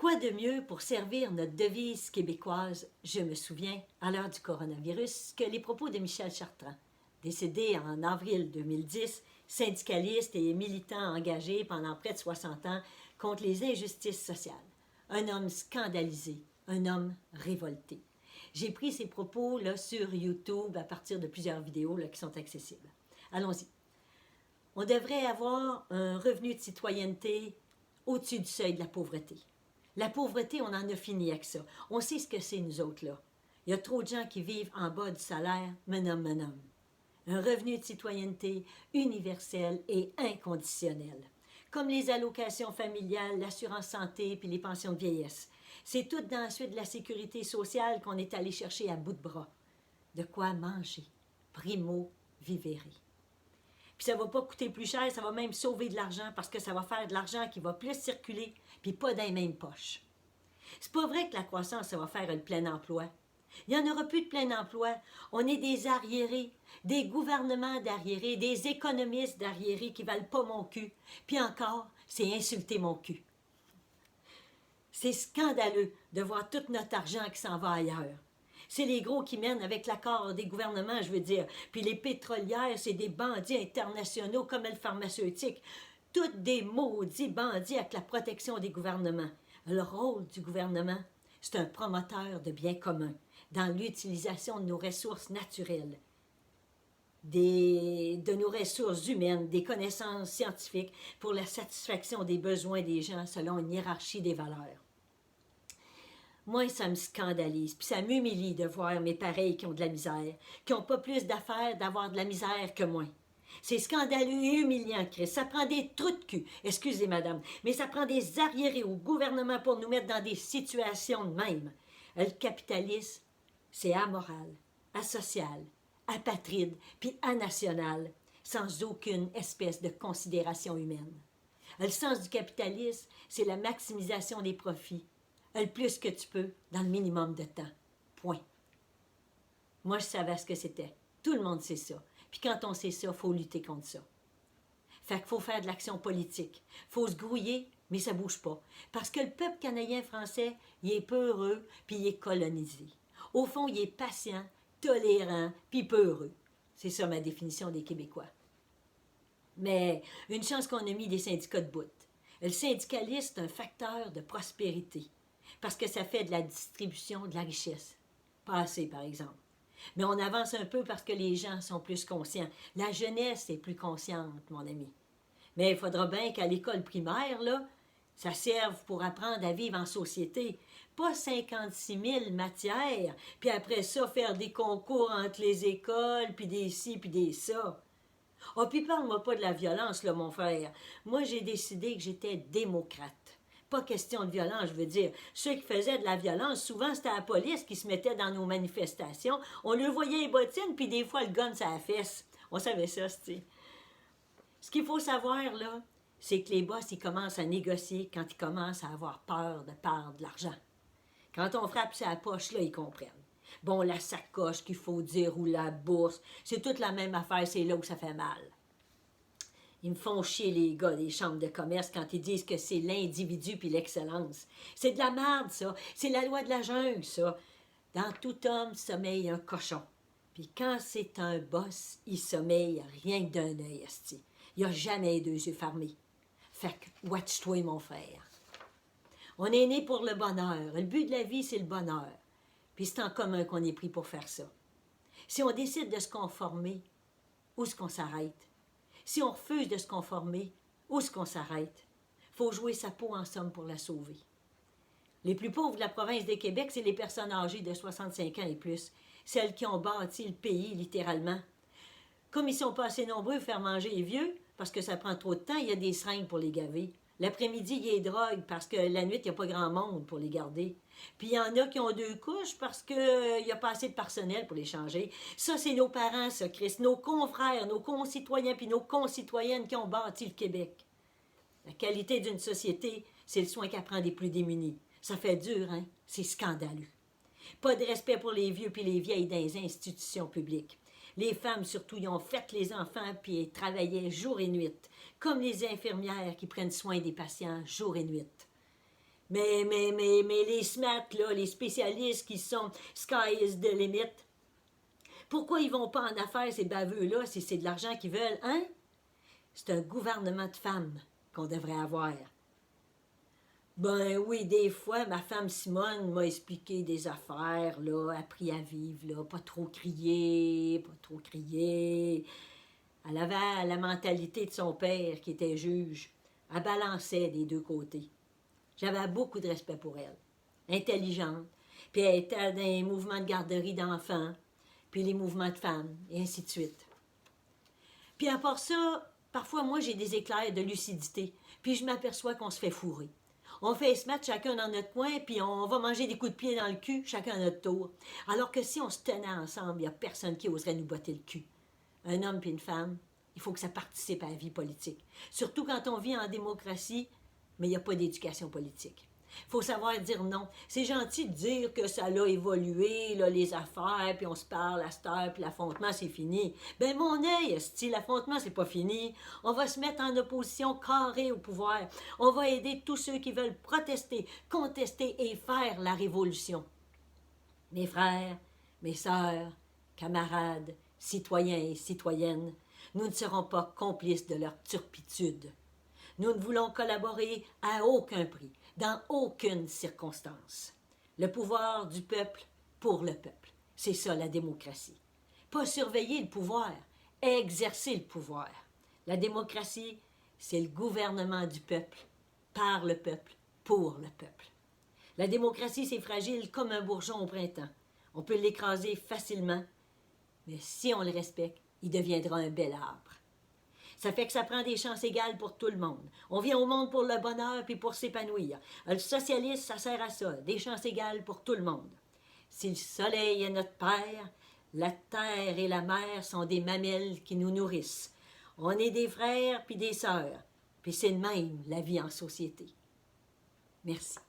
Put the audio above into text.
Quoi de mieux pour servir notre devise québécoise « Je me souviens » à l'heure du coronavirus que les propos de Michel Chartrand, décédé en avril 2010, syndicaliste et militant engagé pendant près de 60 ans contre les injustices sociales. Un homme scandalisé, un homme révolté. J'ai pris ces propos là, sur YouTube à partir de plusieurs vidéos là, qui sont accessibles. Allons-y. On devrait avoir un revenu de citoyenneté au-dessus du seuil de la pauvreté. La pauvreté, on en a fini avec ça. On sait ce que c'est, nous autres, là. Il y a trop de gens qui vivent en bas du salaire, menum. Un revenu de citoyenneté universel et inconditionnel. Comme les allocations familiales, l'assurance santé puis les pensions de vieillesse. C'est tout dans la suite de la sécurité sociale qu'on est allé chercher à bout de bras. De quoi manger. Primo vivere. Puis ça ne va pas coûter plus cher, ça va même sauver de l'argent parce que ça va faire de l'argent qui va plus circuler, puis pas dans les mêmes poches. C'est pas vrai que la croissance, ça va faire le plein emploi. Il n'y en aura plus de plein emploi. On est des arriérés, des gouvernements d'arriérés, des économistes d'arriérés qui ne valent pas mon cul. Puis encore, c'est insulter mon cul. C'est scandaleux de voir tout notre argent qui s'en va ailleurs. C'est les gros qui mènent avec l'accord des gouvernements, je veux dire. Puis les pétrolières, c'est des bandits internationaux comme le pharmaceutique. Toutes des maudits bandits avec la protection des gouvernements. Le rôle du gouvernement, c'est un promoteur de biens communs dans l'utilisation de nos ressources naturelles, de nos ressources humaines, des connaissances scientifiques pour la satisfaction des besoins des gens selon une hiérarchie des valeurs. Moi, ça me scandalise, puis ça m'humilie de voir mes pareils qui ont de la misère, qui n'ont pas plus d'affaires d'avoir de la misère que moi. C'est scandaleux et humiliant, Chris. Ça prend des trous de cul, excusez madame, mais ça prend des arriérés au gouvernement pour nous mettre dans des situations de même. Le capitalisme, c'est amoral, asocial, apatride, puis anational, sans aucune espèce de considération humaine. Le sens du capitalisme, c'est la maximisation des profits, le plus que tu peux, dans le minimum de temps. Point. Moi, je savais ce que c'était. Tout le monde sait ça. Puis quand on sait ça, il faut lutter contre ça. Fait qu'il faut faire de l'action politique. Il faut se grouiller, mais ça ne bouge pas. Parce que le peuple canadien-français, il est peureux, puis il est colonisé. Au fond, il est patient, tolérant, puis peureux. C'est ça ma définition des Québécois. Mais une chance qu'on a mis des syndicats de bout. Le syndicalisme, c'est un facteur de prospérité. Parce que ça fait de la distribution de la richesse. Pas assez, par exemple. Mais on avance un peu parce que les gens sont plus conscients. La jeunesse est plus consciente, mon ami. Mais il faudra bien qu'à l'école primaire, là, ça serve pour apprendre à vivre en société. Pas 56 000 matières, puis après ça, faire des concours entre les écoles, puis des ci, puis des ça. Oh, puis parle-moi pas de la violence, là, mon frère. Moi, j'ai décidé que j'étais démocrate. Pas question de violence, je veux dire. Ceux qui faisaient de la violence, souvent, c'était la police qui se mettait dans nos manifestations. On le voyait les bottines, puis des fois, le gun, ça la fesse. On savait ça, c'est. Ce qu'il faut savoir, là, c'est que les boss, ils commencent à négocier quand ils commencent à avoir peur de perdre de l'argent. Quand on frappe sa poche, là, ils comprennent. Bon, la sacoche qu'il faut dire ou la bourse, c'est toute la même affaire, c'est là où ça fait mal. Ils me font chier, les gars des chambres de commerce, quand ils disent que c'est l'individu puis l'excellence. C'est de la merde, ça. C'est la loi de la jungle, ça. Dans tout homme sommeille un cochon. Puis quand c'est un boss, il sommeille rien que d'un œil, esti. Il n'y a jamais deux yeux fermés. Fait que, watch-toi, mon frère. On est né pour le bonheur. Le but de la vie, c'est le bonheur. Puis c'est en commun qu'on est pris pour faire ça. Si on décide de se conformer, où est-ce qu'on s'arrête? Si on refuse de se conformer, où est-ce qu'on s'arrête? Il faut jouer sa peau en somme pour la sauver. Les plus pauvres de la province de Québec, c'est les personnes âgées de 65 ans et plus. Celles qui ont bâti le pays, littéralement. Comme ils ne sont pas assez nombreux à faire manger les vieux, parce que ça prend trop de temps, il y a des seringues pour les gaver. L'après-midi, il y a des drogues, parce que la nuit, il n'y a pas grand monde pour les garder. Puis il y en a qui ont 2 couches parce qu'il n'y a pas assez de personnel pour les changer. Ça, c'est nos parents, ça, Christ. Nos confrères, nos concitoyens, puis nos concitoyennes qui ont bâti le Québec. La qualité d'une société, c'est le soin qu'elle prend des plus démunis. Ça fait dur, hein? C'est scandaleux. Pas de respect pour les vieux puis les vieilles dans les institutions publiques. Les femmes, surtout, ils ont fait les enfants puis elles travaillaient jour et nuit, comme les infirmières qui prennent soin des patients jour et nuit. Mais les SMAT, là, les spécialistes qui sont sky is the limit, pourquoi ils vont pas en affaires, ces baveux-là, si c'est de l'argent qu'ils veulent, hein? C'est un gouvernement de femmes qu'on devrait avoir. Ben oui, des fois, ma femme Simone m'a expliqué des affaires, là, appris à vivre, là, pas trop crier, pas trop crier. Elle avait la mentalité de son père, qui était juge. Elle balançait des deux côtés. J'avais beaucoup de respect pour elle. Intelligente. Puis elle était dans les mouvements de garderie d'enfants, puis les mouvements de femmes, et ainsi de suite. Puis à part ça, parfois, moi, j'ai des éclairs de lucidité, puis je m'aperçois qu'on se fait fourrer. On fait se mettre chacun dans notre coin, puis on va manger des coups de pied dans le cul, chacun à notre tour. Alors que si on se tenait ensemble, il n'y a personne qui oserait nous botter le cul. Un homme puis une femme, il faut que ça participe à la vie politique. Surtout quand on vit en démocratie, mais il n'y a pas d'éducation politique. Il faut savoir dire non. C'est gentil de dire que ça a évolué, là, les affaires, puis on se parle à cette heure, puis l'affrontement, c'est fini. Ben mon œil, si l'affrontement, c'est pas fini, on va se mettre en opposition carrée au pouvoir. On va aider tous ceux qui veulent protester, contester et faire la révolution. Mes frères, mes sœurs, camarades, citoyens et citoyennes, nous ne serons pas complices de leur turpitude. Nous ne voulons collaborer à aucun prix, dans aucune circonstance. Le pouvoir du peuple pour le peuple. C'est ça la démocratie. Pas surveiller le pouvoir, exercer le pouvoir. La démocratie, c'est le gouvernement du peuple, par le peuple, pour le peuple. La démocratie, c'est fragile comme un bourgeon au printemps. On peut l'écraser facilement, mais si on le respecte, il deviendra un bel arbre. Ça fait que ça prend des chances égales pour tout le monde. On vient au monde pour le bonheur puis pour s'épanouir. Le socialisme, ça sert à ça, des chances égales pour tout le monde. Si le soleil est notre père, la terre et la mer sont des mamelles qui nous nourrissent. On est des frères puis des sœurs, puis c'est de même la vie en société. Merci.